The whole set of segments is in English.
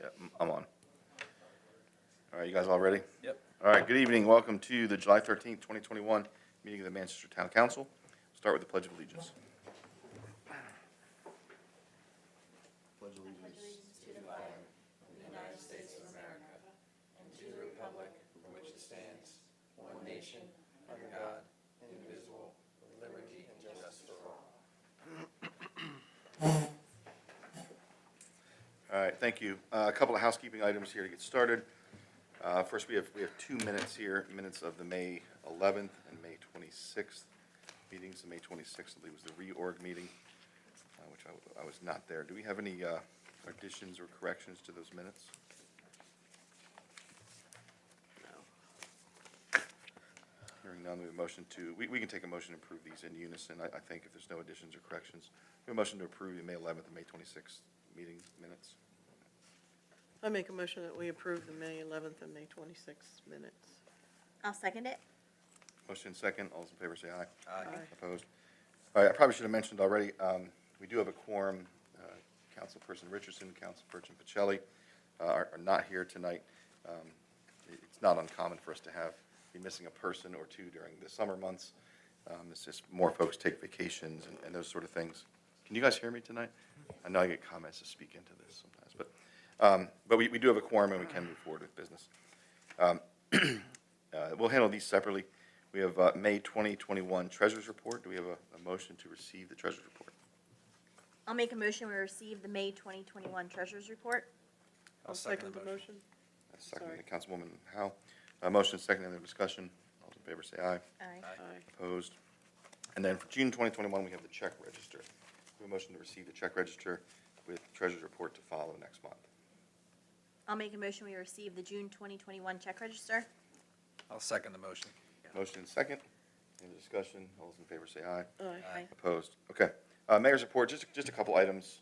Yeah, I'm on. All right, you guys all ready? Yep. All right, good evening. Welcome to the July 13th, 2021 meeting of the Manchester Town Council. Start with the Pledge of Allegiance. Pledge of Allegiance. To the flag of the United States of America and to the republic for which it stands, one nation, under God, indivisible, with liberty and justice for all. All right, thank you. A couple of housekeeping items here to get started. First, we have 2 minutes here, minutes of the May 11th and May 26th meetings. The May 26th, I believe, was the reorg meeting, which I was not there. Do we have any additions or corrections to those minutes? Hearing none, we have a motion to, we can take a motion to approve these in unison, I think, if there's no additions or corrections. We have a motion to approve the May 11th and May 26th meeting minutes. I make a motion that we approve the May 11th and May 26th minutes. I'll second it. Motion second. All those in favor say aye. Aye. Opposed? All right, I probably should have mentioned already, we do have a quorum. Councilperson Richardson, Councilperson Pacelli are not here tonight. It's not uncommon for us to be missing a person or two during the summer months. It's just more folks take vacations and those sort of things. Can you guys hear me tonight? I know I get comments to speak into this sometimes, but we do have a quorum and we can move forward with business. We'll handle these separately. We have May 2021 Treasurer's Report. Do we have a motion to receive the Treasurer's Report? I'll make a motion we receive the May 2021 Treasurer's Report. I'll second the motion. Second by Councilwoman Howe. Motion second, any discussion? All those in favor say aye. Aye. Aye. Opposed? And then for June 2021, we have the check register. We have a motion to receive the check register with Treasurer's Report to follow next month. I'll make a motion we receive the June 2021 check register. I'll second the motion. Motion second, any discussion? All those in favor say aye. Aye. Opposed? Okay. Mayor's report, just a couple items.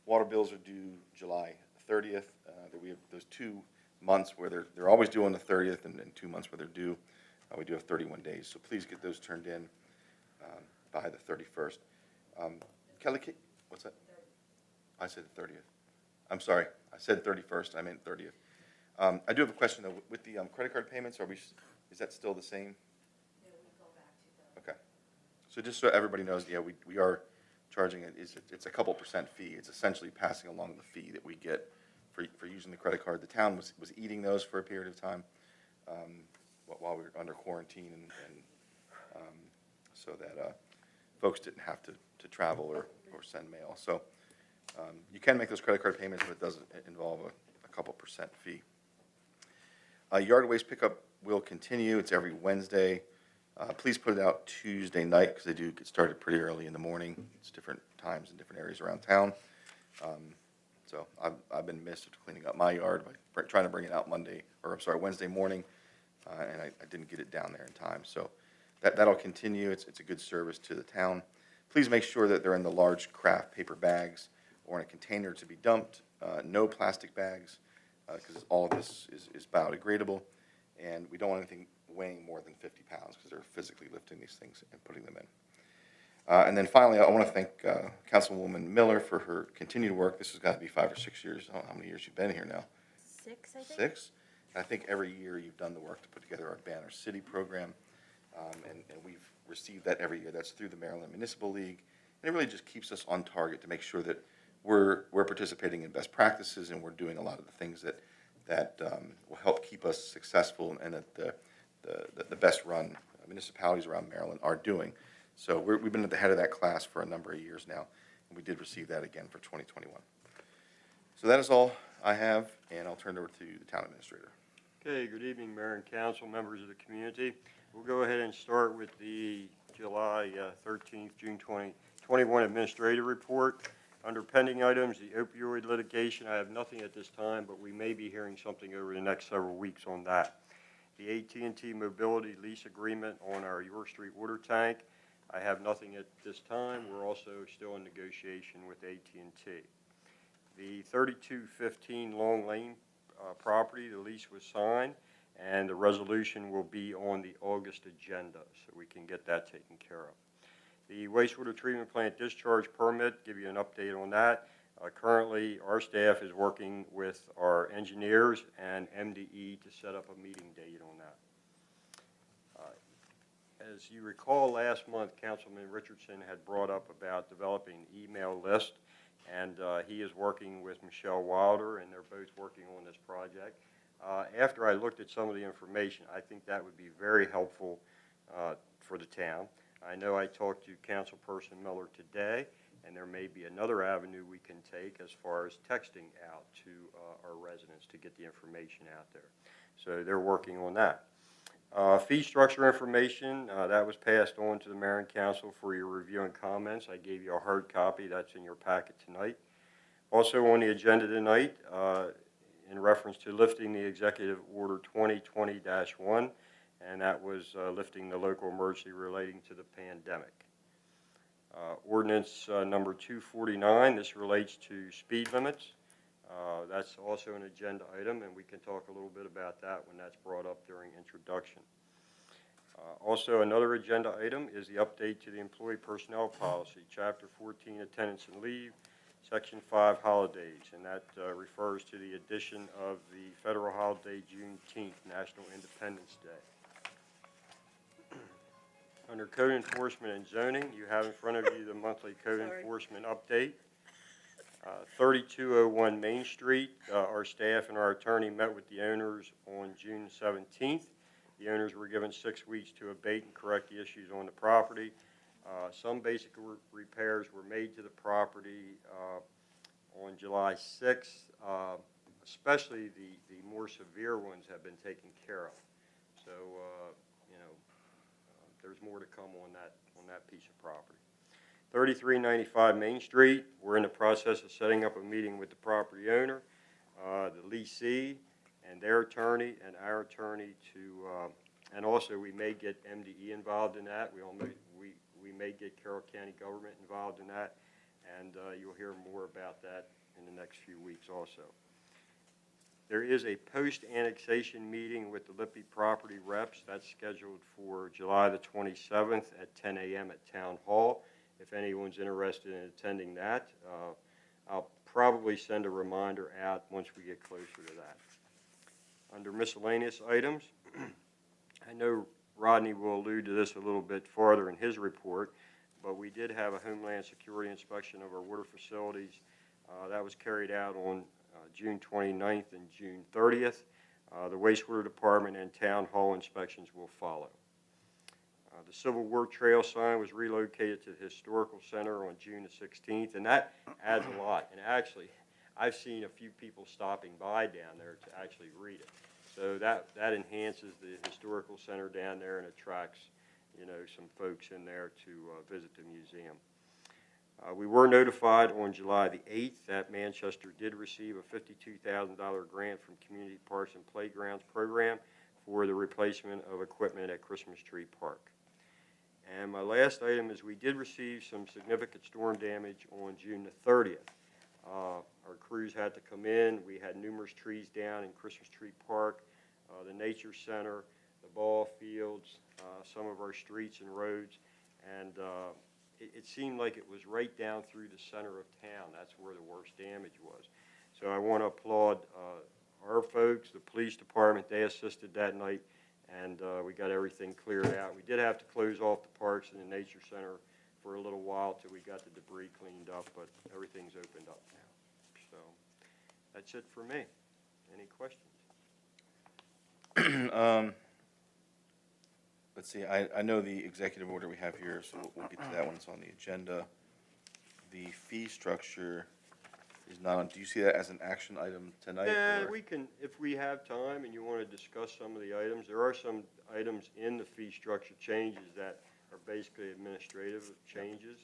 Water bills are due July 30th. We have those 2 months where they're always due on the 30th, and 2 months where they're due. We do have 31 days, so please get those turned in by the 31st. Kelly, what's that? I said the 30th. I'm sorry, I said 31st. I meant 30th. I do have a question though. With the credit card payments, is that still the same? Yeah, we go back to the. Okay. So just so everybody knows, yeah, we are charging it's a couple % fee. It's essentially passing along the fee that we get for using the credit card. The town was eating those for a period of time while we were under quarantine, and so that folks didn't have to travel or send mail. So you can make those credit card payments, but it does involve a couple % fee. Yard waste pickup will continue. It's every Wednesday. Please put it out Tuesday night because they do get started pretty early in the morning. It's different times in different areas around town. So I've been missed after cleaning up my yard by trying to bring it out Wednesday morning, and I didn't get it down there in time. So that'll continue. It's a good service to the town. Please make sure that they're in the large craft paper bags or in a container to be dumped. No plastic bags because all of this is biodegradable, and we don't want anything weighing more than 50 pounds because they're physically lifting these things and putting them in. And then finally, I want to thank Councilwoman Miller for her continued work. This has got to be 5 or 6 years. I don't know how many years you've been here now. 6, I think. 6? And I think every year you've done the work to put together our Banner City program, and we've received that every year. That's through the Maryland Municipal League. And it really just keeps us on target to make sure that we're participating in best practices and we're doing a lot of the things that will help keep us successful and that the best run municipalities around Maryland are doing. So we've been at the head of that class for a number of years now, and we did receive that again for 2021. So that is all I have, and I'll turn it over to the town administrator. Okay, good evening, Mayor and Council, members of the community. We'll go ahead and start with the July 13th, June 2021 administrative report. Under pending items, the opioid litigation, I have nothing at this time, but we may be hearing something over the next several weeks on that. The AT&T mobility lease agreement on our York Street water tank, I have nothing at this time. We're also still in negotiation with AT&T. The 3215 Long Lane property, the lease was signed, and the resolution will be on the August agenda, so we can get that taken care of. The wastewater treatment plant discharge permit, give you an update on that. Currently, our staff is working with our engineers and MDE to set up a meeting date on that. As you recall, last month, Councilman Richardson had brought up about developing an email list, and he is working with Michelle Wilder, and they're both working on this project. After I looked at some of the information, I think that would be very helpful for the town. I know I talked to Councilperson Miller today, and there may be another avenue we can take as far as texting out to our residents to get the information out there. So they're working on that. Fee structure information, that was passed on to the Mayor and Council for your review and comments. I gave you a hard copy. That's in your packet tonight. Also on the agenda tonight, in reference to lifting the Executive Order 2020-1, and that was lifting the local emergency relating to the pandemic. Ordinance number 249, this relates to speed limits. That's also an agenda item, and we can talk a little bit about that when that's brought up during introduction. Also, another agenda item is the update to the employee personnel policy, Chapter 14, attendance and leave, Section 5, holidays, and that refers to the addition of the federal holiday Juneteenth, National Independence Day. Under Code Enforcement and Zoning, you have in front of you the monthly Code Enforcement update. 3201 Main Street, our staff and our attorney met with the owners on June 17th. The owners were given 6 weeks to abate and correct the issues on the property. Some basic repairs were made to the property on July 6th. Especially the more severe ones have been taken care of. So, there's more to come on that piece of property. 3395 Main Street, we're in the process of setting up a meeting with the property owner, the leasee, and their attorney, and our attorney to, and also we may get MDE involved in that. We may get Carroll County government involved in that, and you'll hear more about that in the next few weeks also. There is a post-annexation meeting with the Lippy property reps. That's scheduled for July the 27th at 10 a.m. at Town Hall. If anyone's interested in attending that, I'll probably send a reminder out once we get closer to that. Under miscellaneous items, I know Rodney will allude to this a little bit farther in his report, but we did have a Homeland Security inspection of our water facilities. That was carried out on June 29th and June 30th. The Wastewater Department and Town Hall inspections will follow. The Civil War Trail sign was relocated to the Historical Center on June the 16th, and that adds a lot. And actually, I've seen a few people stopping by down there to actually read it. So that enhances the Historical Center down there and attracts, some folks in there to visit the museum. We were notified on July the 8th that Manchester did receive a $52,000 grant from Community Parks and Playgrounds Program for the replacement of equipment at Christmas Tree Park. And my last item is we did receive some significant storm damage on June the 30th. Our crews had to come in. We had numerous trees down in Christmas Tree Park, the Nature Center, the ball fields, some of our streets and roads, and it seemed like it was right down through the center of town. That's where the worst damage was. So I want to applaud our folks, the police department. They assisted that night, and we got everything cleared out. We did have to close off the parks and the Nature Center for a little while till we got the debris cleaned up, but everything's opened up now. So that's it for me. Any questions? Let's see, I know the executive order we have here, so we'll get to that when it's on the agenda. The fee structure is not on, do you see that as an action item tonight? Yeah, or? we can, if we have time and you want to discuss some of the items, there are some items in the fee structure changes that are basically administrative changes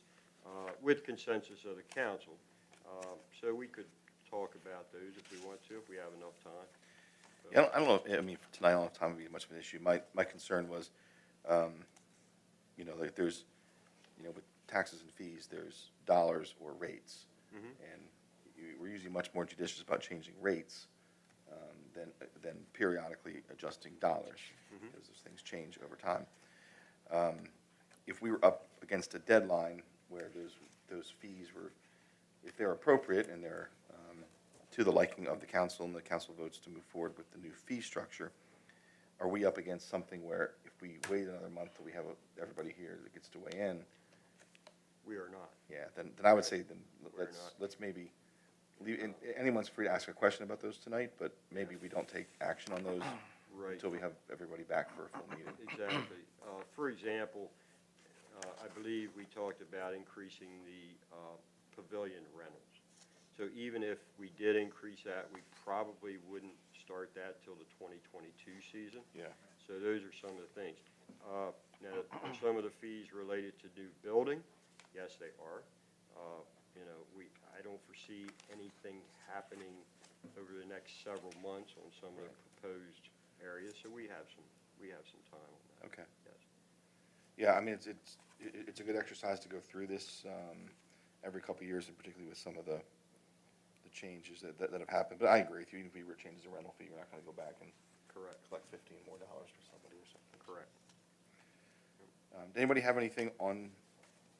with consensus of the council. So we could talk about those if we want to, if we have enough time. So. Yeah, I don't know if, tonight I don't have time to be much of an issue. My concern was, like there's, with taxes and fees, there's dollars or rates. Mm-hmm. And we're usually much more judicious about changing rates than periodically adjusting dollars, mm-hmm. because those things change over time. If we were up against a deadline where those fees were, if they're appropriate and they're to the liking of the council and the council votes to move forward with the new fee structure, are we up against something where if we wait another month till we have everybody here that gets to weigh in, We are not. yeah, then I would say then We're not. let's maybe leave, and anyone's free to ask a question about those tonight, but maybe we don't take action on those Right. until we have everybody back for a full meeting. Exactly. For example, I believe we talked about increasing the pavilion rentals. So even if we did increase that, we probably wouldn't start that till the 2022 season. Yeah. So those are some of the things. Now, are some of the fees related to new building? Yes, they are. You know, I don't foresee anything happening over the next several months on some of the proposed areas, so we have some time on that. Okay. Yes. Yeah, I mean, it's a good exercise to go through this every couple of years, and particularly with some of the changes that have happened. But I agree with you, even if we were changing the rental fee, we're not gonna go back and Correct. collect $15 more for somebody or something. Correct. Does anybody have anything on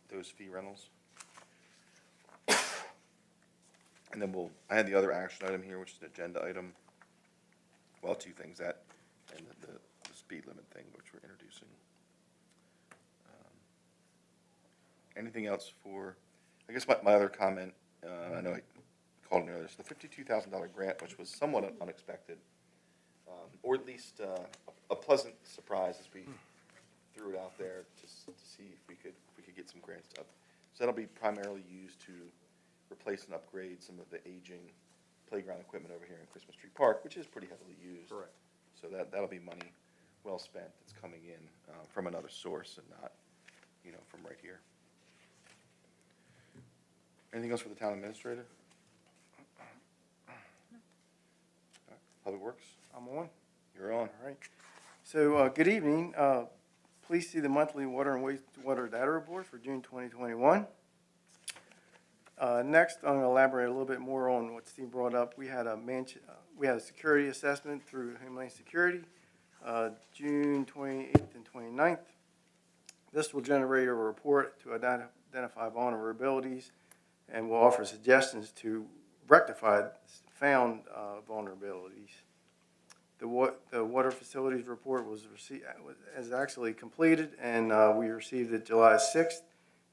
those fee rentals? And then I had the other action item here, which is an agenda item. Well, two things, that and the speed limit thing, which we're introducing. Anything else for, I guess my other comment, I know I called it earlier, so the $52,000 grant, which was somewhat unexpected, or at least a pleasant surprise as we threw it out there to see if we could get some grant stuff. So that'll be primarily used to replace and upgrade some of the aging playground equipment over here in Christmas Tree Park, which is pretty heavily used. Correct. So that'll be money well spent that's coming in from another source and not, from right here. Anything else for the town administrator? Public Works, I'm on. you're on. All right. So, good evening. Please see the monthly water and wastewater data report for June 2021. Next, I'm going to elaborate a little bit more on what Steve brought up. We had a security assessment through Homeland Security, June 28th and 29th. This will generate a report to identify vulnerabilities and will offer suggestions to rectify found vulnerabilities. The water facilities report is actually completed, and we received it July 6th.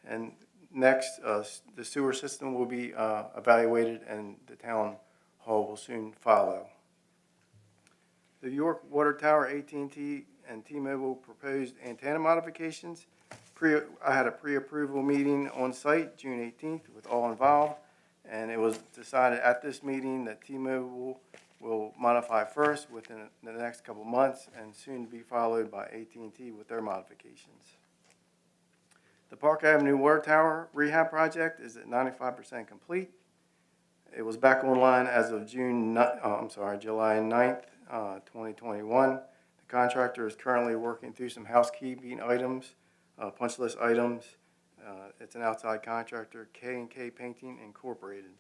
And next, the sewer system will be evaluated, and the town hall will soon follow. The York Water Tower, AT&T, and T-Mobile proposed antenna modifications. I had a pre-approval meeting on site June 18th with all involved, and it was decided at this meeting that T-Mobile will modify first within the next couple months and soon be followed by AT&T with their modifications. The Park Avenue Water Tower rehab project is at 95% complete. It was back online as of July 9th, 2021. The contractor is currently working through some housekeeping items, punch list items. It's an outside contractor, K&K Painting Incorporated.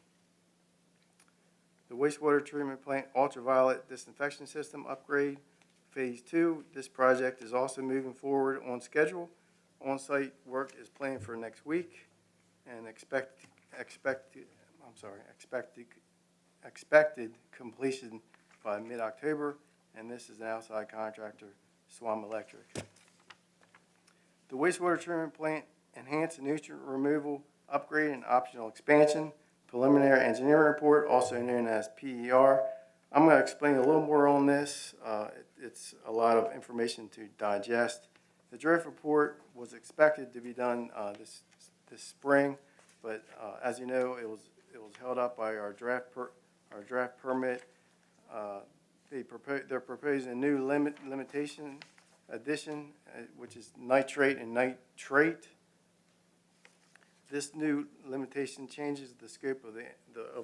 The wastewater treatment plant ultraviolet disinfection system upgrade, phase 2. This project is also moving forward on schedule. On-site work is planned for next week, and expected completion by mid-October. And this is an outside contractor, Swam Electric. The wastewater treatment plant enhanced nutrient removal upgrade and optional expansion. Preliminary engineering report, also known as PER. I'm going to explain a little more on this. It's a lot of information to digest. The draft report was expected to be done this spring, but as you know, it was held up by our draft permit. They're proposing a new limitation addition, which is nitrate and nitrate. This new limitation changes the scope of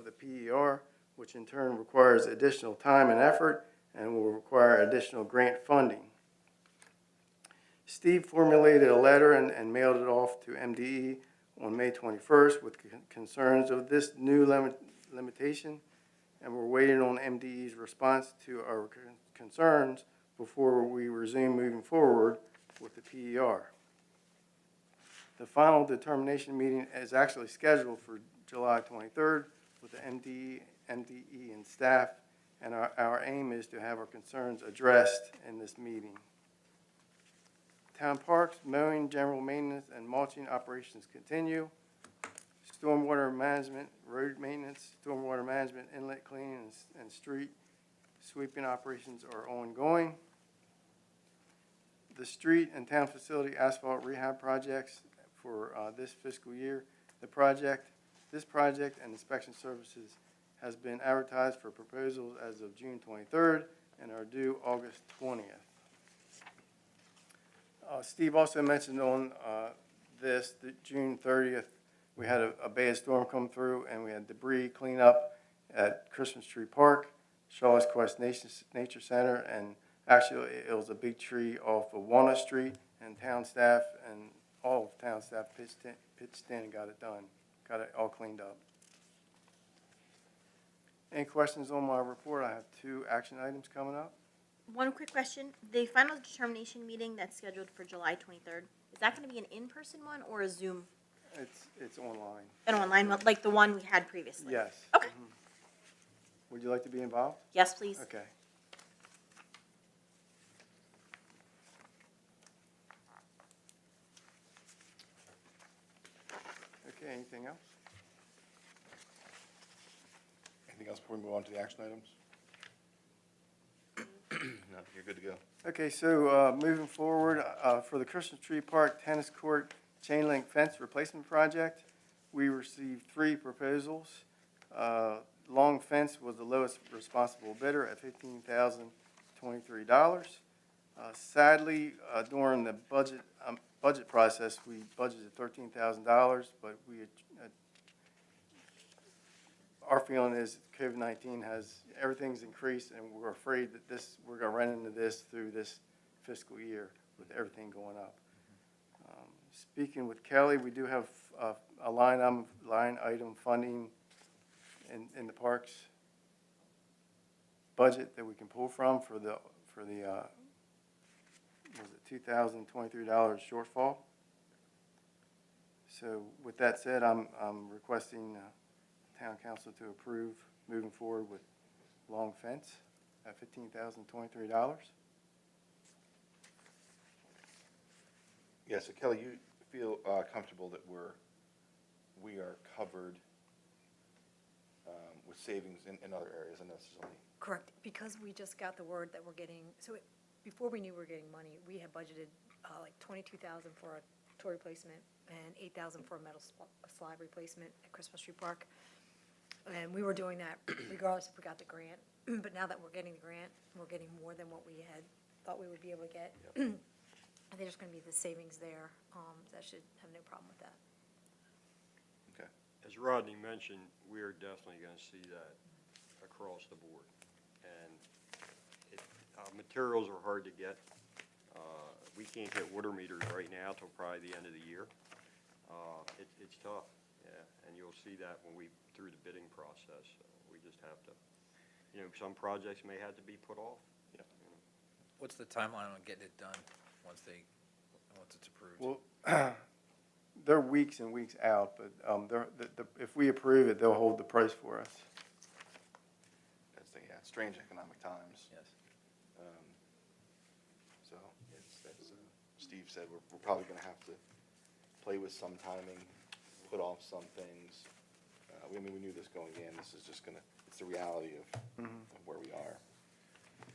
the PER, which in turn requires additional time and effort and will require additional grant funding. Steve formulated a letter and mailed it off to MDE on May 21st with concerns of this new limitation, and we're waiting on MDE's response to our concerns before we resume moving forward with the PER. The final determination meeting is actually scheduled for July 23rd with the MDE and staff, and our aim is to have our concerns addressed in this meeting. Town parks, mowing, general maintenance, and mulching operations continue. Stormwater management, road maintenance, stormwater management, inlet cleaning, and street sweeping operations are ongoing. The street and town facility asphalt rehab projects for this fiscal year. This project and inspection services has been advertised for proposals as of June 23rd and are due August 20th. Steve also mentioned on the June 30th, we had a bad storm come through and we had debris cleanup at Christmas Tree Park, Shaw's Quest Nature Center, and actually it was a big tree off of Walnut Street, and town staff and all of town staff pitched in and got it done, got it all cleaned up. Any questions on my report? I have 2 action items coming up. One quick question. The final determination meeting that's scheduled for July 23rd, is that going to be an in-person one or a Zoom? It's online. An online one, like the one we had previously? Yes. Okay. Would you like to be involved? Yes, please. Okay. Okay, anything else? Anything else before we move on to the action items? No, you're good to go. Okay, so moving forward, for the Christmas Tree Park Tennis Court Chain Link Fence Replacement Project, we received 3 proposals. Long Fence was the lowest responsible bidder at $15,023. Sadly, during the budget process, we budgeted $13,000, but our feeling is COVID-19 everything's increased, and we're afraid that we're going to run into this through this fiscal year with everything going up. Speaking with Kelly, we do have a line item funding in the parks budget that we can pull from for the was it $2,023 shortfall. So with that said, I'm requesting town council to approve moving forward with Long Fence at $15,023. Yeah, so Kelly, you feel comfortable that we are covered with savings in other areas, and this is only. Correct, because we just got the word that we're getting, before we knew we were getting money, we had budgeted like $22,000 for a toy replacement and $8,000 for a metal slide replacement at Christmas Tree Park. And we were doing that regardless if we got the grant. But now that we're getting the grant, we're getting more than what we had thought we would be able to get. Yep. I think there's going to be the savings there. That should have no problem with that. Okay. As Rodney mentioned, we are definitely going to see that across the board. And materials are hard to get. We can't get water meters right now till probably the end of the year. It's tough, yeah, and you'll see that when we through the bidding process. We just have to, some projects may have to be put off. Yeah. What's the timeline on getting it done once it's approved? Well, they're weeks and weeks out, but if we approve it, they'll hold the price for us. That's strange economic times. Yes. So, as Steve said, we're probably going to have to play with some timing, put off some things. We knew this going in. This is just it's the reality of where we are.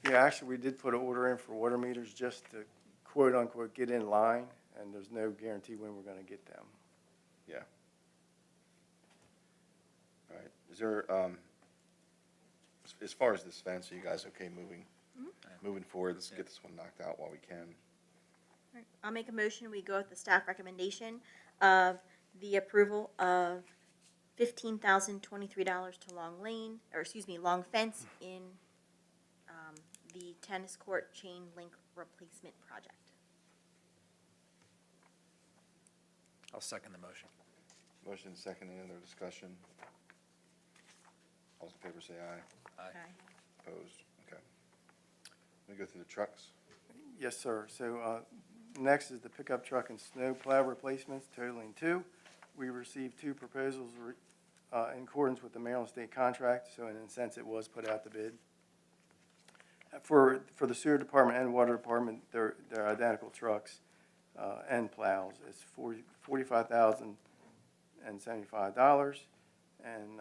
Yeah, actually, we did put an order in for water meters just to quote unquote get in line, and there's no guarantee when we're going to get them. Yeah. All right. Is there, as far as this fence, are you guys okay moving forward? Let's get this one knocked out while we can. All right. I'll make a motion, we go with the staff recommendation of the approval of $15,023 to Long Fence in the tennis court chain link replacement project. I'll second the motion. Motion and second, any other discussion? All those in favor say aye. Aye. Okay. Opposed? Okay. Let me go through the trucks. Yes, sir. So next is the pickup truck and snow plow replacements, totaling 2. We received 2 proposals in accordance with the Maryland State contract, so in a sense, it was put out to bid. For the sewer department and water department, they're identical trucks and plows. It's $45,075, and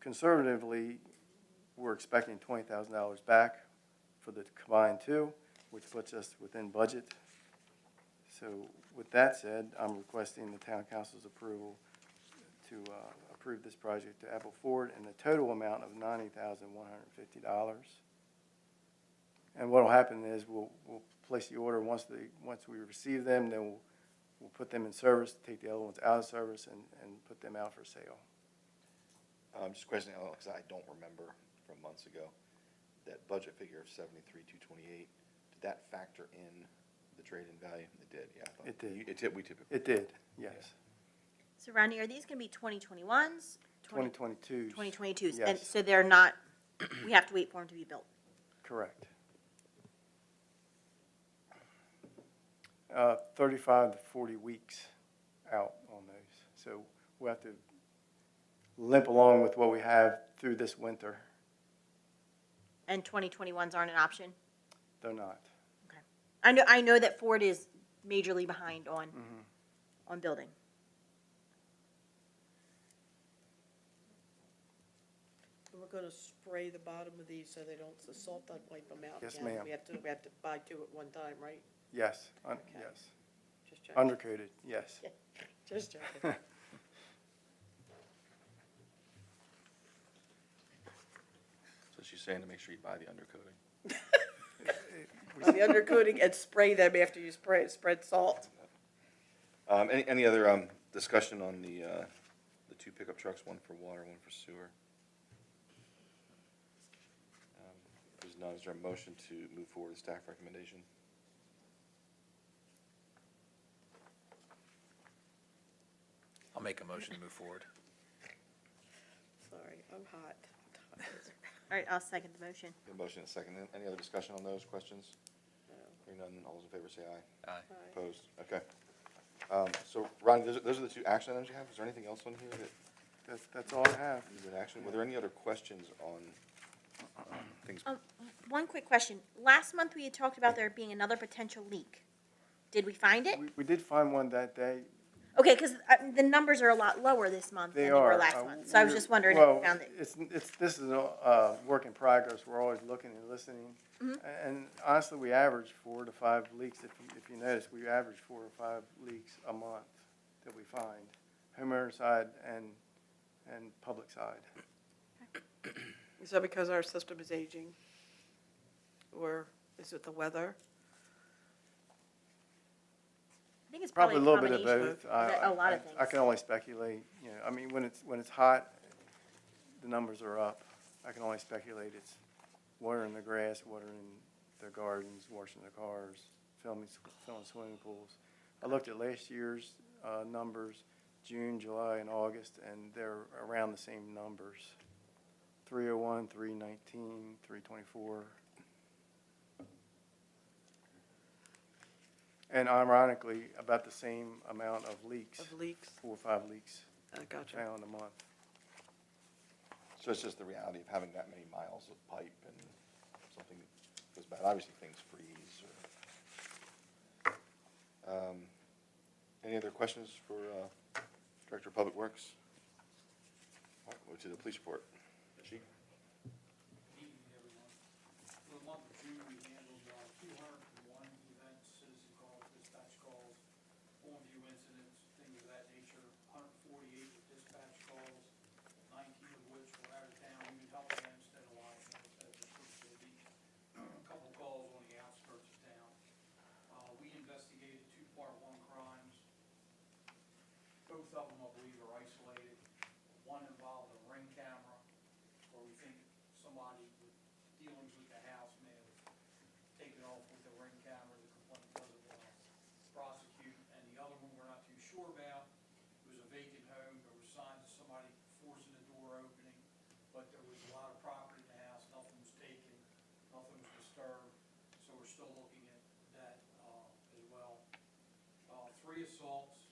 conservatively, we're expecting $20,000 back for the combined two, which puts us within budget. So with that said, I'm requesting the town council's approval to approve this project to Apple Ford in the total amount of $90,150. And what will happen is we'll place the order once we receive them, then we'll put them in service, take the other ones out of service, and put them out for sale. Just questioning, because I don't remember from months ago, that budget figure of 73,228, did that factor in the trade-in value? It did, yeah. I thought- It did. We typically. It did, yes. So Rodney, are these gonna be 2021s? 2022. 2022s, and Yes. so they're not, we have to wait for them to be built. Correct. 35 to 40 weeks out on those. So we'll have to limp along with what we have through this winter. And 2021s aren't an option? They're not. Okay. I know that Ford is majorly behind on building. We're gonna spray the bottom of these so they don't, the salt doesn't wipe them out again. Yes, ma'am. We have to buy two at one time, right? Yes, Okay. yes. Just checking. Undercoated, yes. Just checking. So she's saying to make sure you buy the undercoating. Buy the undercoating and spray them after you spread salt. Any other discussion on the two pickup trucks, one for water, one for sewer? If there's none, is there a motion to move forward with staff recommendation? I'll make a motion to move forward. Sorry, I'm hot. All right, I'll second the motion. A motion and a second. Any other discussion on those questions? Hearing none, all those in favor say aye. Aye. Opposed? Okay. So, Ronnie, those are the two action items you have? Is there anything else on here that That's all I have. needs an action? Were there any other questions on things? One quick question. Last month, we had talked about there being another potential leak. Did we find it? We did find one that day. Okay, because the numbers are a lot lower this month than They they were are. last month. So I was just wondering if Well, you found it. this is a work in progress. We're always looking and listening. And honestly, we average 4 to 5 leaks. If you notice, we average 4 or 5 leaks a month that we find, homeowner side and public side. Is that because our system is aging? Or is it the weather? I think it's Probably probably a little bit of combination both. of a lot of things. I can only speculate, you know, I mean, when it's hot, the numbers are up. I can only speculate it's watering the grass, watering their gardens, washing their cars, filling swimming pools. I looked at last year's numbers, June, July, and August, and they're around the same numbers. 301, 319, 324. And ironically, about the same amount of leaks, Of leaks? 4 or 5 leaks I gotcha. found a month. So it's just the reality of having that many miles of pipe and something goes bad. Obviously, things freeze. Any other questions for Director of Public Works? All right, go to the police report. Chief? Good evening, everyone. For the month of June, we handled 201 events, citizen calls, dispatch calls, on-view incidents, things of that nature. 148 were dispatch calls, 19 of which were out of town, even help instead of live, instead of just busy. A couple calls on the outskirts of town. We investigated 2 Part 1 crimes. Both of them, I believe, are isolated. One involved a ring camera, where we think somebody with dealings with the house may have taken off with the ring camera. The complaint doesn't want to prosecute. And the other one we're not too sure about. It was a vacant home. There were signs of somebody forcing the door opening, but there was a lot of property in the house. Nothing was taken, nothing was disturbed. So we're still looking at that as well. 3 assaults,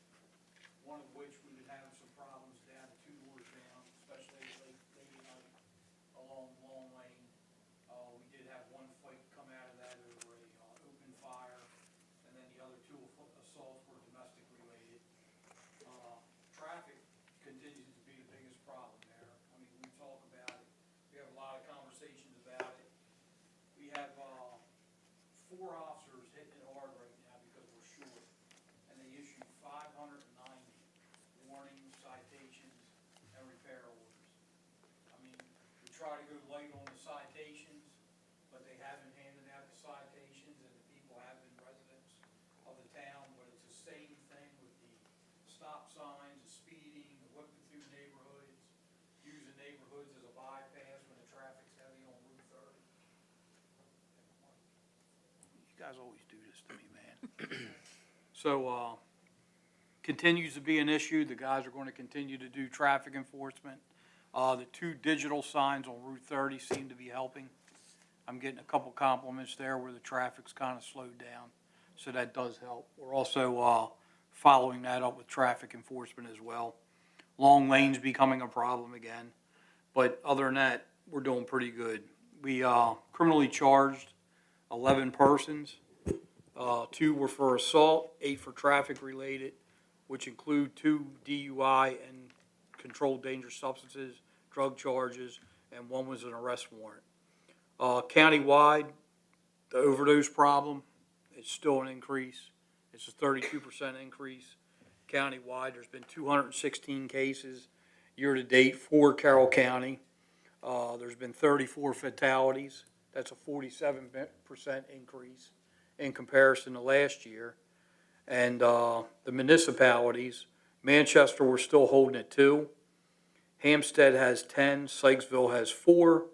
one of which we've been having some problems down at 2 North 4 officers hitting it hard right now because we're short. And they issued 590 warnings, citations, and repair orders. I mean, we try to go light on the citations, but they haven't handed out the citations, and the people have been residents of the town, but it's the same thing with the stop signs, the speeding, the whipping through neighborhoods, using neighborhoods as a bypass when the traffic's heavy on Route 30. You guys always do this to me, man. So, continues to be an issue. The guys are going to continue to do traffic enforcement. The 2 digital signs on Route 30 seem to be helping. I'm getting a couple compliments there where the traffic's kind of slowed down, so that does help. We're also following that up with traffic enforcement as well. Long lanes becoming a problem again, but other than that, we're doing pretty good. We criminally charged 11 persons. 2 were for assault, 8 for traffic related, which include 2 DUI and controlled dangerous substances, drug charges, and 1 was an arrest warrant. Countywide, the overdose problem is still an increase. It's a 32% increase. Countywide, there's been 216 cases year-to-date for Carroll County. There's been 34 fatalities. That's a 47% increase in comparison to last year. And the municipalities, Manchester, we're still holding at 2. Hampstead has 10, Sykesville has 4,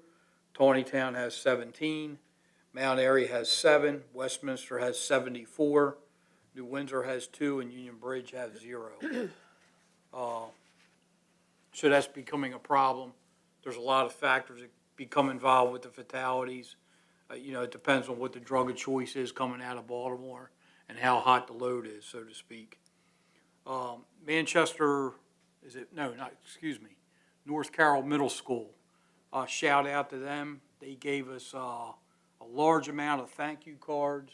Tawnytown has 17, Mount Airy has 7, Westminster has 74, New Windsor has 2, and Union Bridge has 0. So that's becoming a problem. There's a lot of factors that become involved with the fatalities. It depends on what the drug of choice is coming out of Baltimore and how hot the load is, so to speak. Manchester, North Carroll Middle School. Shout out to them. They gave us a large amount of thank you cards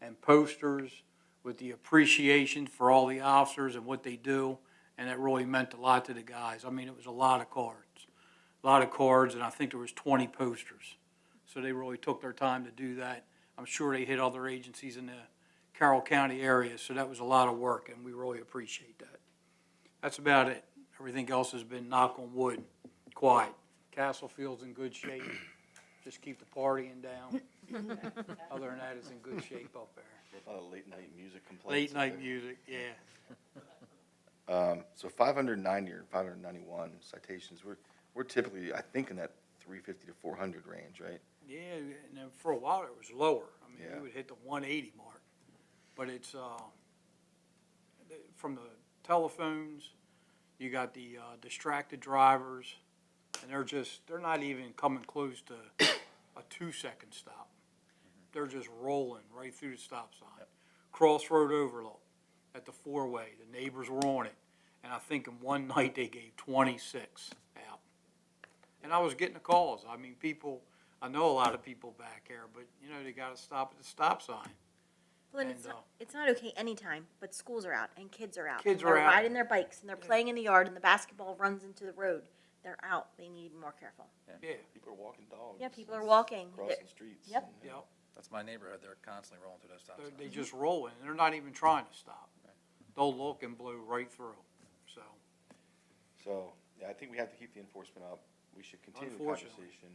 and posters with the appreciation for all the officers and what they do, and it really meant a lot to the guys. I mean, it was a lot of cards, and I think there was 20 posters. So they really took their time to do that. I'm sure they hit other agencies in the Carroll County area, so that was a lot of work, and we really appreciate that. That's about it. Everything else has been, knock on wood, quiet. Castlefield's in good shape. Just keep the partying down. Other than that, it's in good shape up there. A lot of late night music complaints. Late night music, yeah. So 590 or 591 citations, we're typically, I think, in that 350 to 400 range, right? Yeah, and then for a while it was lower. I mean, Yeah. we would hit the 180 mark. But it's, from the telephones, you got the distracted drivers, and they're not even coming close to a 2-second stop. They're just rolling right through the stop sign. Yep. Crossroad overlook at the 4-way, the neighbors were on it. And I think in one night they gave 26 out. And I was getting the calls. I mean, I know a lot of people back here, but, they got to stop at the stop sign. Well, and And, it's not okay anytime, but schools are out and kids are out. Kids and they're are out. riding their bikes and they're playing in the yard and the basketball runs into the road. They're out. They need to be more careful. Yeah, People are walking dogs. Yeah, people are walking. Crossing streets. Yep. and- yep. That's my neighborhood. They're constantly rolling through those stop signs. They just rolling, and they're not even trying to stop. They'll look and blow right through. So, yeah, I think we have to keep the enforcement up. We should continue the Unfortunately. conversation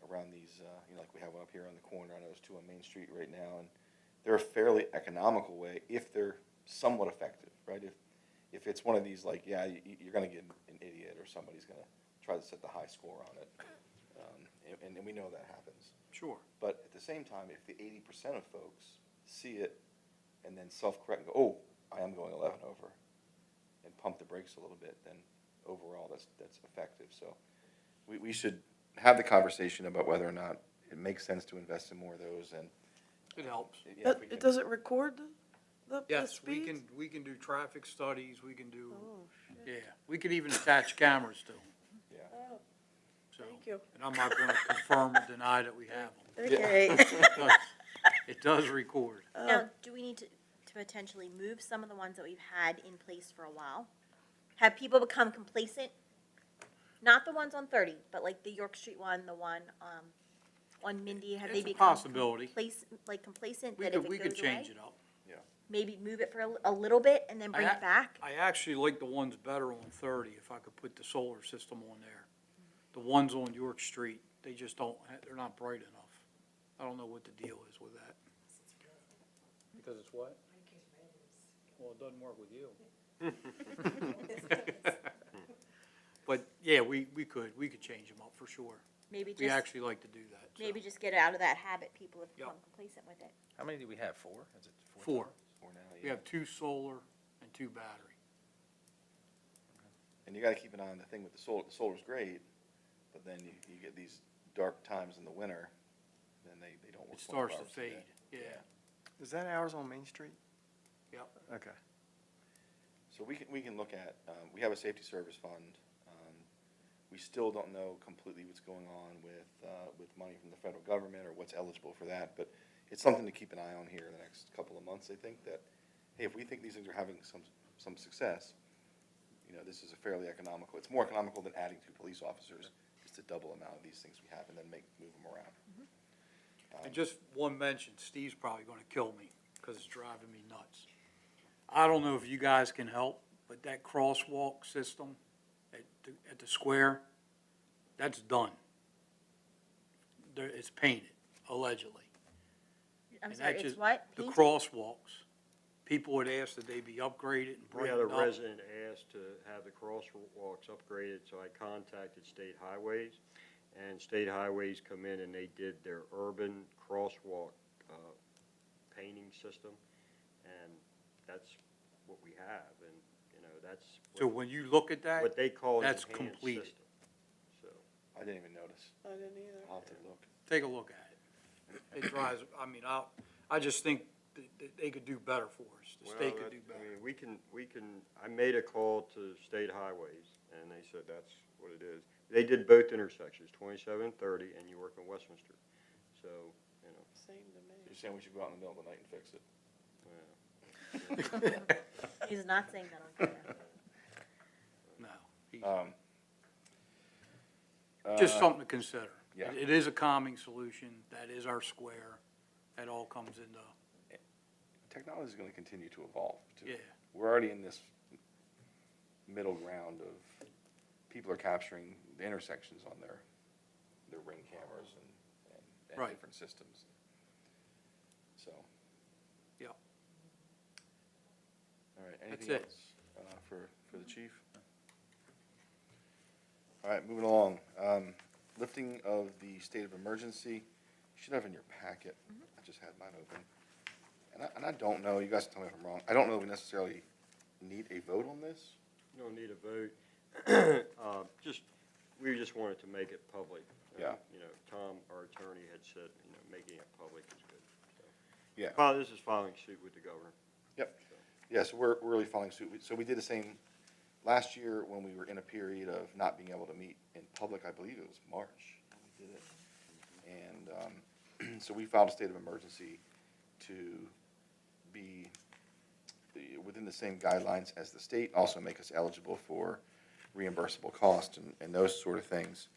around these, like we have one up here on the corner. I know there's 2 on Main Street right now, and they're a fairly economical way if they're somewhat effective, right? If it's one of these, like, yeah, you're going to get an idiot or somebody's going to try to set the high score on it, and we know that happens. Sure. But at the same time, if the 80% of folks see it and then self-correct and go, oh, I am going 11 over, and pump the brakes a little bit, then overall that's effective. So we should have the conversation about whether or not it makes sense to invest in more of those. And It helps. yeah, if we can- Does it record the Yes, speeds? we can do traffic studies, we can do, Oh, shit. yeah, we could even attach cameras to them, yeah. Oh, so. thank you. And I'm not gonna confirm or deny that we have them. Okay. It does record. Now, do we need to potentially move some of the ones that we've had in place for a while? Have people become complacent? Not the ones on 30, but like the York Street one, the one on Mindy? Have It's they a become possibility. complacent We that could, if we it could goes away, change it up. maybe move it for a little bit and then bring it back? I actually like the ones better on 30, if I could put the solar system on there. The ones on York Street, they just don't, they're not bright enough. I don't know what the deal is with that. Because it's what? Well, it doesn't work with you. But, yeah, we could change them up for sure. Maybe We just, actually like to do that. so. maybe just get out of that habit. People have Yep. become complacent with it. How many do we have? Four? Is it Four. For now, We have 2 solar and 2 battery. And you gotta keep an eye on the thing with the solar. The solar's great, but then you get these dark times in the winter, then they don't work. It starts to 24 hours a day. fade, yeah. Is that ours on Main Street? Yep. Okay. So we can look at, we have a safety service fund. We still don't know completely what's going on with money from the federal government or what's eligible for that, but it's something to keep an eye on here in the next couple of months. I think that, hey, if we think these things are having some success, you know, this is a fairly economical, it's more economical than adding 2 police officers, just to double the amount of these things we have and then move them around. And just one mention, Steve's probably gonna kill me, because it's driving me nuts. I don't know if you guys can help, but that crosswalk system at the square, that's done. It's painted, allegedly. I'm And sorry, that it's just- what? The Painted? crosswalks, people had asked that they be upgraded and We had a brightened up. resident ask to have the crosswalks upgraded, so I contacted State Highways. And State Highways come in and they did their urban crosswalk painting system. And that's what we have, and, you know, that's So when you look at that, what they call an that's enhanced completed. system. So, I didn't even notice. I didn't either. I'll have to look. take a look at it. It drives, I mean, I just think that they could do better for us. The state could do I better. mean, we can, I made a call to State Highways, and they said that's what it is. They did both intersections, 27 and 30, and York and Westminster. So, you know, Same to me. You're saying we should go out in the middle of the night and fix it? He's not saying that on camera. No. he's- Just something to consider. yeah. It is a calming solution. That is our square. That all comes into, Technology is gonna continue to evolve, too. yeah. We're already in this middle ground of people are capturing the intersections on their Ring cameras and Right. different systems. So. Yeah. All right, That's anything it. else for the chief? All right, moving along. Lifting of the state of emergency, you should have in your packet. I just had mine open. And I don't know, you guys can tell me if I'm wrong, I don't know if we necessarily need a vote on this. you don't need a vote. We just wanted to make it public. Yeah. You know, Tom, our attorney, had said, you know, making it public is good, so. Yeah. This is filing suit with the governor. Yep. Yeah, so we're really following suit. So we did the same last year when we were in a period of not being able to meet in public. I believe it was March when we did it. And so we filed a state of emergency to be within the same guidelines as the state, also make us eligible for reimbursable costs and those sort of things.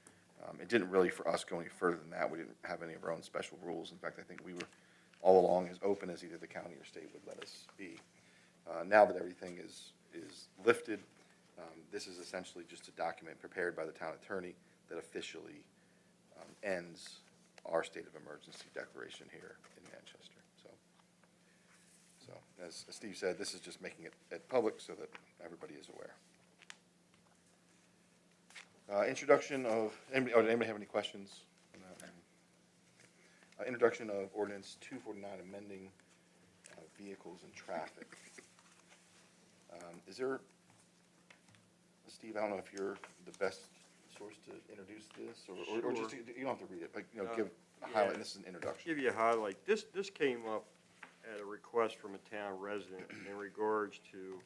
It didn't really, for us, go any further than that. We didn't have any of our own special rules. In fact, I think we were all along as open as either the county or state would let us be. Now that everything is lifted, this is essentially just a document prepared by the town attorney that officially ends our state of emergency declaration here in Manchester. So as Steve said, this is just making it public so that everybody is aware. Introduction of, anybody have any questions on that? Introduction of ordinance 249, amending vehicles and traffic. Is there, Steve, I don't know if you're the best source to introduce this, or just, Sure. you don't have to read it, but, you know, give a yeah. highlight, this is an introduction. Give you a highlight. This came up at a request from a town resident in regards to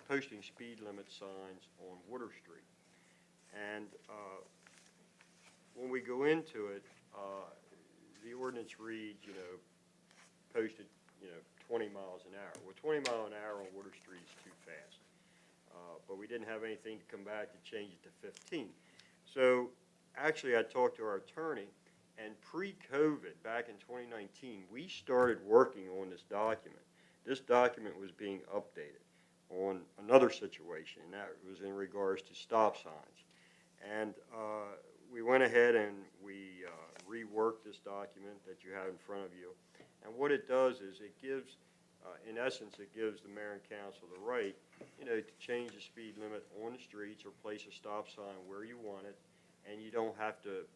posting speed limit signs on Water Street. And when we go into it, the ordinance reads, you know, posted, 20 miles an hour. Well, 20 mile an hour on Water Street is too fast. But we didn't have anything to come back to change it to 15. So actually, I talked to our attorney, and pre-COVID, back in 2019, we started working on this document. This document was being updated on another situation, and that was in regards to stop signs. And we went ahead and we reworked this document that you have in front of you. And what it does is it gives, in essence, it gives the mayor and council the right, to change the speed limit on the streets or place a stop sign where you want it, and you don't have to,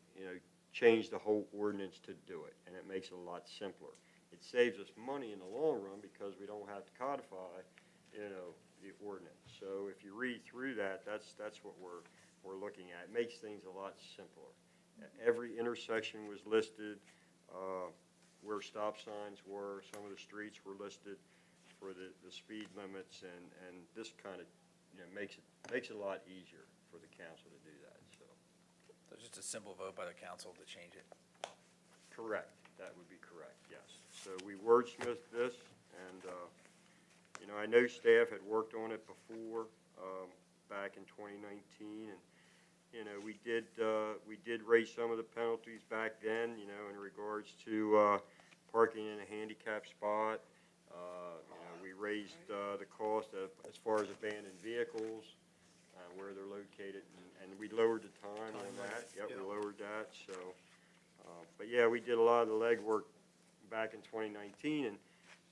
change the whole ordinance to do it, and it makes it a lot simpler. It saves us money in the long run because we don't have to codify, the ordinance. So if you read through that, that's what we're looking at. It makes things a lot simpler. Every intersection was listed, where stop signs were, some of the streets were listed for the speed limits, and this kind of, makes it a lot easier for the council to do that, so. So it's just a simple vote by the council to change it. Correct, that would be correct, yes. So we wordsmithed this, and, I know staff had worked on it before, back in 2019, and, we did raise some of the penalties back then, in regards to, parking in a handicap spot. We raised, the cost as far as abandoned vehicles, where they're located, and we lowered the time on that. Yep, we lowered that, so, but yeah, we did a lot of the legwork back in 2019, and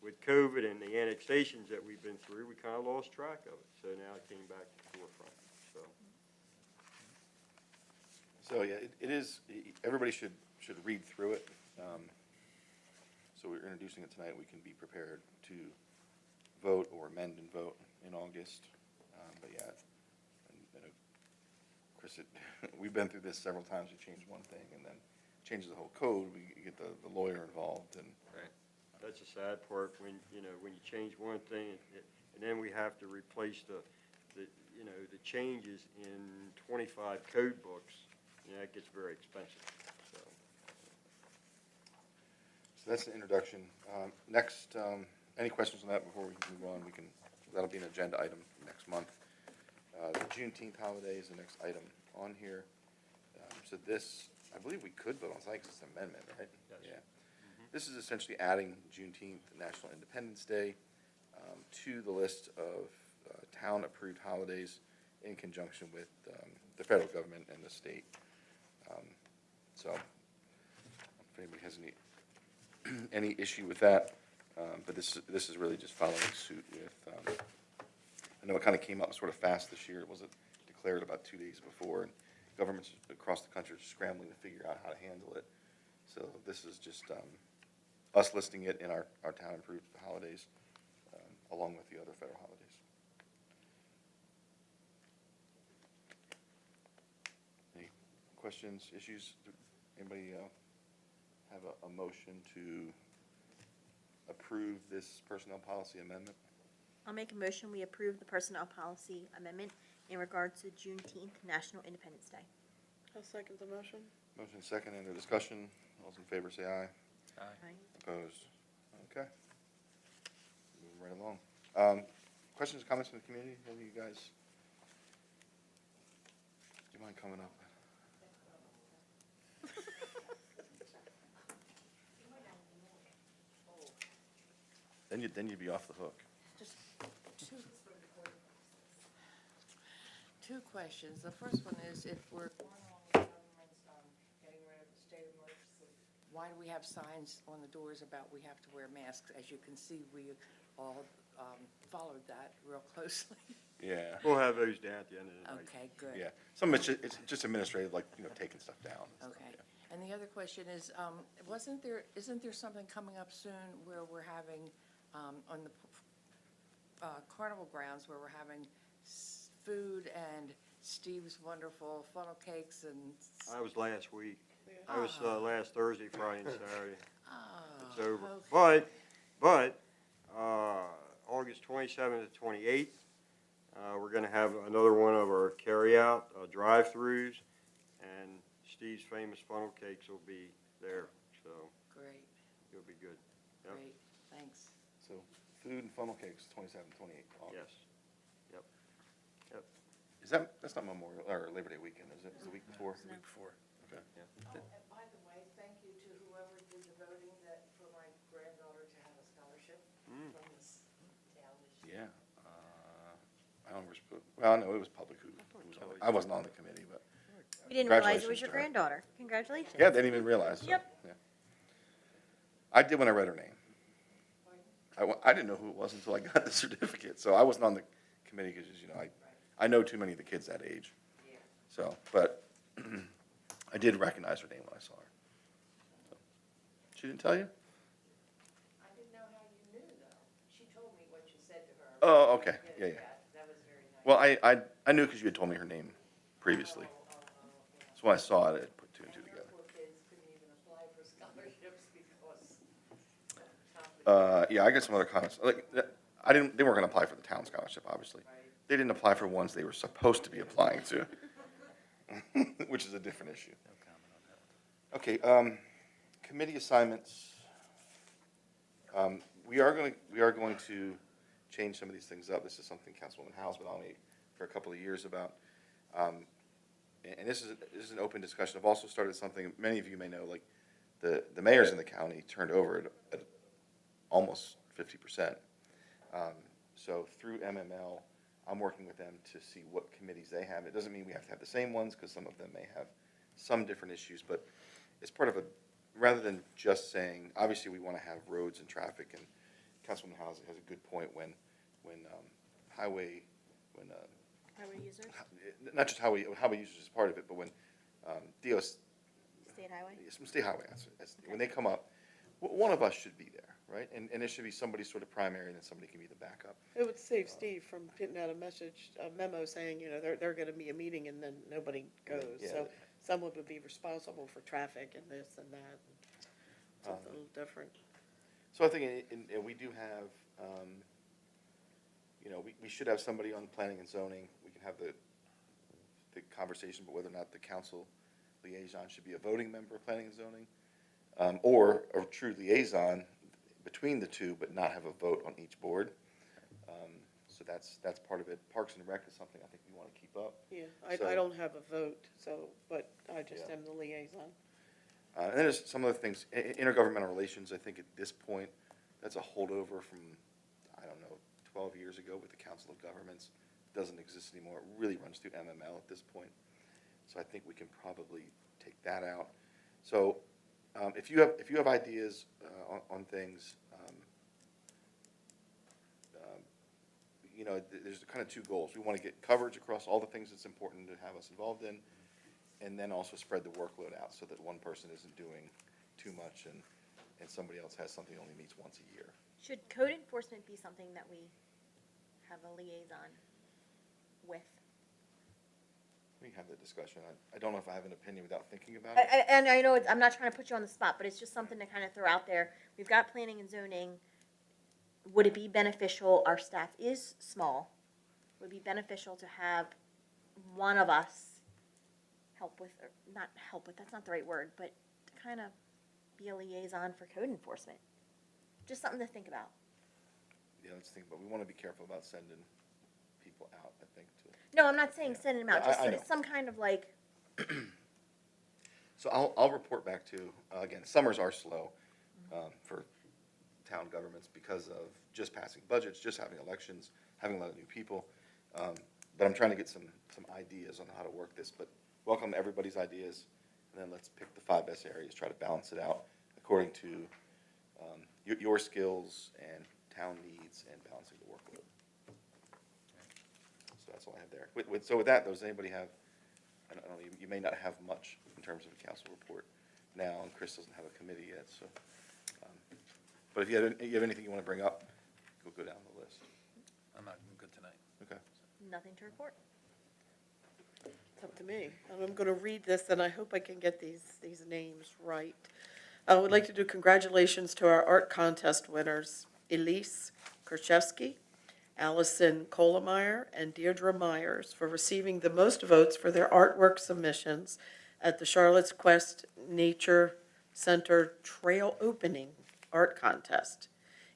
with COVID and the annexations that we've been through, we kind of lost track of it, so now it came back to the forefront, so. So, yeah, it is, everybody should read through it. So we're introducing it tonight, we can be prepared to vote or amend and vote in August. But yeah, and Chris, we've been through this several times. We change one thing and then changes the whole code. We get the lawyer involved, and Right. That's the sad part, when you change one thing, and then we have to replace the changes in 25 code books, it gets very expensive, so. so that's the introduction. Next, any questions on that before we move on? That'll be an agenda item next month. The Juneteenth holiday is the next item on here. So this, I believe we could vote on tonight because it's an amendment, right? Yes. Yeah. This is essentially adding Juneteenth, National Independence Day, to the list of town-approved holidays in conjunction with the federal government and the state. So if anybody has any issue with that, but this is really just following suit with, I know it kind of came up sort of fast this year. It wasn't declared about 2 days before, and governments across the country are scrambling to figure out how to handle it. So this is just us listing it in our town-approved holidays, along with the other federal holidays. Any questions, issues? Anybody have a motion to approve this personnel policy amendment? I'll make a motion, we approve the personnel policy amendment in regards to Juneteenth, National Independence Day. I'll second the motion. Motion second, under discussion. All those in favor say aye. Aye. Opposed? Okay. Moving right along. Questions, comments from the community? Any of you guys? Do you mind coming up? Then you'd be off the hook. Just two questions. The first one is, if we're going along with government's getting rid of the state of emergency, why do we have signs on the doors about we have to wear masks? As you can see, we all followed that real closely. Yeah. We'll have those down at the end of the night. Okay, good. Yeah. Some of it's just administrative, like, taking stuff down. and stuff, Okay. yeah. And the other question is, isn't there something coming up soon where we're having, on the carnival grounds, where we're having food and Steve's wonderful funnel cakes and? I was last week. Yeah. I was last Thursday, Friday, and Saturday. Oh, It's over. okay. But August 27th to 28th, we're going to have another one of our carry-out drive-throughs, and Steve's famous funnel cakes will be there, so Great, it'll be good. Yep. great, thanks. So food and funnel cakes, 27, 28 August. Yes. Yep. Yep. That's not Memorial or Labor Day weekend, is it? Is it the week before? The week before. Okay. And by the way, thank you to whoever did the voting that, for my granddaughter to have a scholarship from this town this year. Yeah. I don't remember, well, no, it was public who was on it. I wasn't on the committee, but, We didn't realize it was Congratulations your to her. granddaughter. Congratulations. yeah, they didn't even realize, so, Yep. yeah. I did when I read her name. I didn't know who it was until I got the certificate, so I wasn't on the committee because, you know, I know too many of the kids that age. So, but I did recognize her name when I saw her. So, she didn't tell you? I didn't know how you knew, though. She told me what you said to her. Oh, okay. Yeah, yeah. That was very nice. Well, I knew because you had told me her name previously. So when I saw it, I put two and two together. Poor kids couldn't even apply for scholarships because. Yeah, I got some other comments. Like, they weren't gonna apply for the town scholarship, obviously. They didn't apply for ones they were supposed to be applying to, which is a different issue. No comment on that one. Okay, committee assignments. We are going to change some of these things up. This is something Councilwoman Howe's been on me for a couple of years about. And this is an open discussion. I've also started something, many of you may know, like the mayors in the county turned over at almost 50%. So through MML, I'm working with them to see what committees they have. It doesn't mean we have to have the same ones, because some of them may have some different issues, but it's part of rather than just saying, obviously we want to have roads and traffic, and Councilman House has a good point when highway users, not just highway users is part of it, but when DOS, state highway. some state highway, when they come up, one of us should be there, right? And it should be somebody sort of primary, and then somebody can be the backup. It would save Steve from getting out a memo saying, you know, they're gonna be a meeting and then nobody goes. Yeah. So someone would be responsible for traffic and this and that, and something a little different. So I think, and we do have, you know, we should have somebody on planning and zoning. We can have the conversation about whether or not the council liaison should be a voting member of planning and zoning, or a true liaison between the two, but not have a vote on each board. So that's part of it. Parks and Rec is something I think we want to keep up. Yeah, So- I don't have a vote, so, but I just Yeah. am the liaison. And then there's some other things, intergovernmental relations, I think at this point, that's a holdover from, I don't know, 12 years ago with the Council of Governments. It doesn't exist anymore. It really runs through MML at this point. So I think we can probably take that out. So if you have ideas on things, you know, there's kind of two goals. We want to get coverage across all the things that's important to have us involved in, and then also spread the workload out so that one person isn't doing too much and somebody else has something that only meets once a year. Should code enforcement be something that we have a liaison with? We can have the discussion. I don't know if I have an opinion without thinking about it. And I know I'm not trying to put you on the spot, but it's just something to kind of throw out there. We've got planning and zoning. Would it be beneficial, our staff is small, would it be beneficial to have one of us help with, or not help with, that's not the right word, but to kind of be a liaison for code enforcement? Just something to think about. Yeah, let's think, but we want to be careful about sending people out, I think, too. No, I'm not saying send them out, Yeah, just I know. some kind of like, So I'll report back to, again, summers are slow for town governments because of just passing budgets, just having elections, having a lot of new people. But I'm trying to get some ideas on how to work this, but welcome everybody's ideas, and then let's pick the 5 best areas, try to balance it out according to your skills and town needs and balancing the workload. So that's all I have there. So with that, does anybody have, I don't know, you may not have much in terms of a council report now, and Chris doesn't have a committee yet, so. But if you have anything you want to bring up, we'll go down the list. I'm not good tonight. Okay. nothing to report. It's up to me. And I'm going to read this, and I hope I can get these names right. I would like to do congratulations to our art contest winners, Elise Kershevsky, Allison Kolomeyer, and Deirdre Myers, for receiving the most votes for their artwork submissions at the Charlotte's Quest Nature Center Trail Opening Art Contest.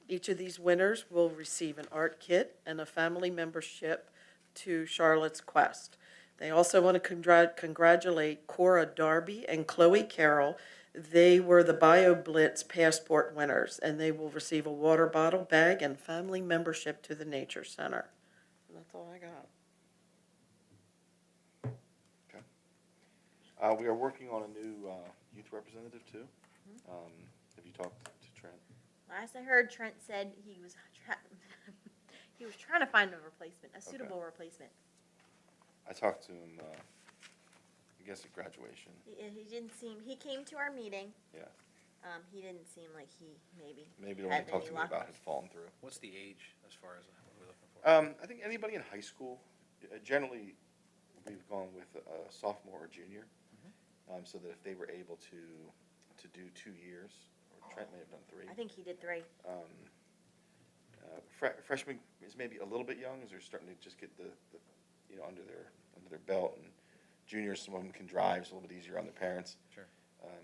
Each of these winners will receive an art kit and a family membership to Charlotte's Quest. They also want to congratulate Cora Darby and Chloe Carroll. They were the Bio Blitz passport winners, and they will receive a water bottle, bag, and family membership to the Nature Center. And that's all I got. We are working on a new youth representative too. Have you talked to Trent? Last I heard, Trent said he was he was trying to find a replacement, a suitable replacement. I talked to him, I guess at graduation. He didn't seem, he came to our meeting. Yeah. He didn't seem like he maybe Maybe the one had he talked any to me luck. about had fallen through. What's the age as far as what we're looking for? I think anybody in high school, generally, we've gone with a sophomore or junior, so that if they were able to do 2 years, or Trent may have done 3. I think he did 3. Freshman is maybe a little bit young, as they're starting to just get the under their belt, and juniors, some of them can drive, so a little bit easier on their parents. Sure.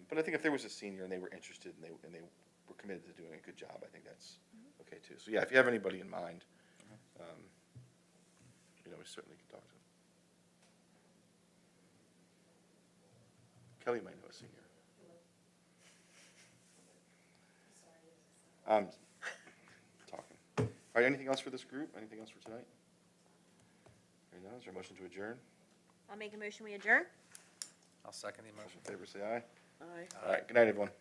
But I think if there was a senior and they were interested and they were committed to doing a good job, I think that's okay too. So yeah, if you have anybody in mind, we certainly can talk to them. Kelly might know a senior. Talking. All right, anything else for this group? Anything else for tonight? Hearing none, is there a motion to adjourn? I'll make a motion, we adjourn. I'll second the All motion. in favor, say aye. Aye. All right, good night, everyone.